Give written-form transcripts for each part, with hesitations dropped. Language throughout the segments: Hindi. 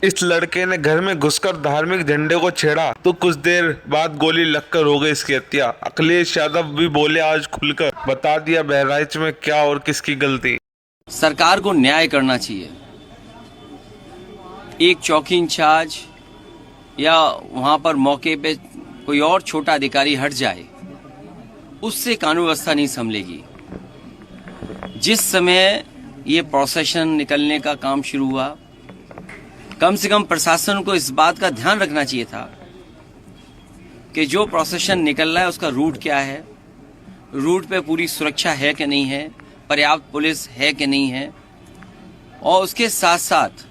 इस लड़के ने घर में घुसकर धार्मिक झंडे को छेड़ा तो कुछ देर बाद गोली लगकर हो गई इसकी हत्या। अखिलेश यादव भी बोले आज खुलकर, बता दिया बहराइच में क्या और किसकी गलती। सरकार को न्याय करना चाहिए। एक चौकी इंचार्ज या वहां पर मौके पे कोई और छोटा अधिकारी हट जाए, उससे कानून व्यवस्था नहीं संभलेगी। जिस समय ये प्रोसेशन निकलने का काम शुरू हुआ, कम से कम प्रशासन को इस बात का ध्यान रखना चाहिए था कि जो प्रोसेशन निकल रहा है उसका रूट क्या है, रूट पे पूरी सुरक्षा है कि नहीं है, पर्याप्त पुलिस है कि नहीं है, और उसके साथ साथ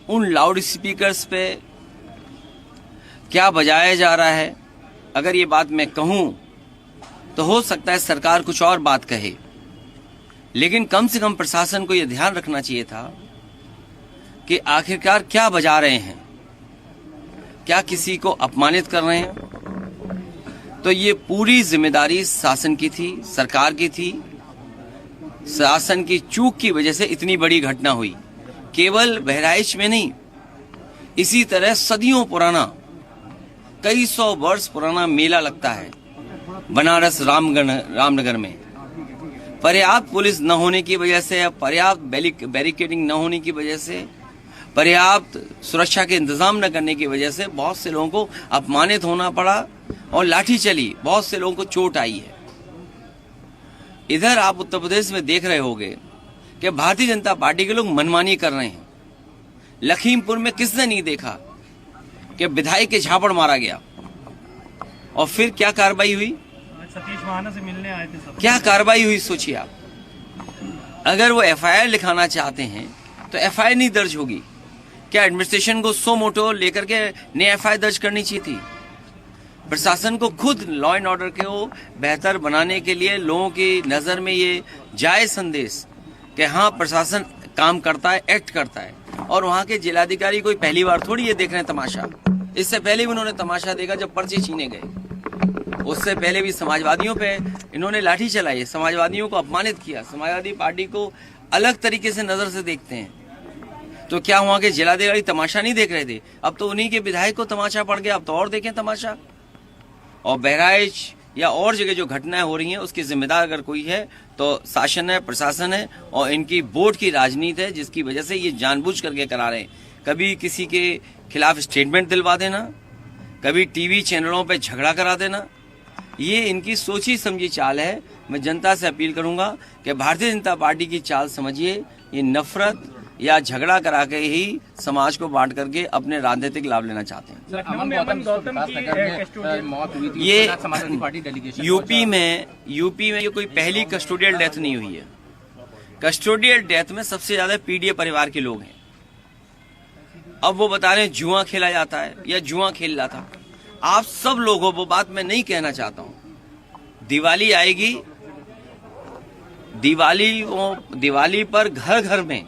उन लाउड स्पीकर्स पे क्या बजाया जा रहा है। अगर ये बात मैं कहूं तो हो सकता है सरकार कुछ और बात कहे, लेकिन कम से कम प्रशासन को यह ध्यान रखना चाहिए था कि आखिरकार क्या बजा रहे हैं, क्या किसी को अपमानित कर रहे हैं। तो ये पूरी जिम्मेदारी शासन की थी, सरकार की थी। शासन की चूक की वजह से इतनी बड़ी घटना हुई। केवल बहराइच में नहीं, इसी तरह सदियों पुराना, कई सौ वर्ष पुराना मेला लगता है बनारस रामनगर में। पर्याप्त पुलिस न होने की वजह से, पर्याप्त बैरिकेडिंग न होने की वजह से, पर्याप्त सुरक्षा के इंतजाम न करने की वजह से बहुत से लोगों को अपमानित होना पड़ा और लाठी चली, बहुत से लोगों को चोट आई है। इधर आप उत्तर प्रदेश में देख रहे होंगे कि भारतीय जनता पार्टी के लोग मनमानी कर रहे हैं। लखीमपुर में किसने नहीं देखा कि विधायक के झापड़ मारा गया, और फिर क्या कार्रवाई हुई? सतीश महाना से मिलने आए थे सब। क्या कार्रवाई हुई सोचिए आप। अगर वो एफआईआर लिखाना चाहते हैं तो एफआईआर नहीं दर्ज होगी क्या? एडमिनिस्ट्रेशन को सो मोटो लेकर के नई एफआईआर दर्ज करनी चाहिए थी। प्रशासन को खुद लॉ एंड ऑर्डर को बेहतर बनाने के लिए लोगों की नजर में ये जाए संदेश कि हाँ प्रशासन काम करता है, एक्ट करता है। और वहां के जिलाधिकारी कोई पहली बार थोड़ी ये देख रहे हैं तमाशा। इससे पहले भी उन्होंने तमाशा देखा जब पर्चे छीने गए। उससे पहले भी समाजवादियों पे इन्होंने लाठी चलाई, समाजवादियों को अपमानित किया। समाजवादी पार्टी को अलग तरीके से नजर से देखते हैं। तो क्या वहां के जिलाधिकारी तमाशा नहीं देख रहे थे? अब तो उन्हीं के विधायक को तमाशा पड़ गया, अब तो और देखें तमाशा। और बहराइच या और जगह जो घटनाएं हो रही हैं उसकी जिम्मेदार अगर कोई है तो शासन है, प्रशासन है, और इनकी वोट की राजनीति है, जिसकी वजह से ये जानबूझ करके करा रहे हैं। कभी किसी के खिलाफ स्टेटमेंट दिलवा देना, कभी टीवी चैनलों पर झगड़ा करा देना, ये इनकी सोची समझी चाल है। मैं जनता से अपील करूंगा कि भारतीय जनता पार्टी की चाल समझिए। ये नफरत या झगड़ा करा के ही समाज को बांट करके अपने राजनीतिक लाभ लेना चाहते हैं। ये यूपी में ये कोई पहली कस्टोडियल डेथ नहीं हुई है। कस्टोडियल डेथ में सबसे ज्यादा पीडीए परिवार के लोग हैं। अब वो बता रहे हैं जुआ खेला जाता है या जुआ खेल रहा था। आप सब लोगों, वो बात मैं नहीं कहना चाहता हूं। दिवाली आएगी, दिवाली पर घर घर में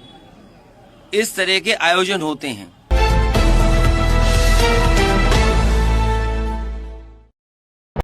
इस तरह के आयोजन होते हैं।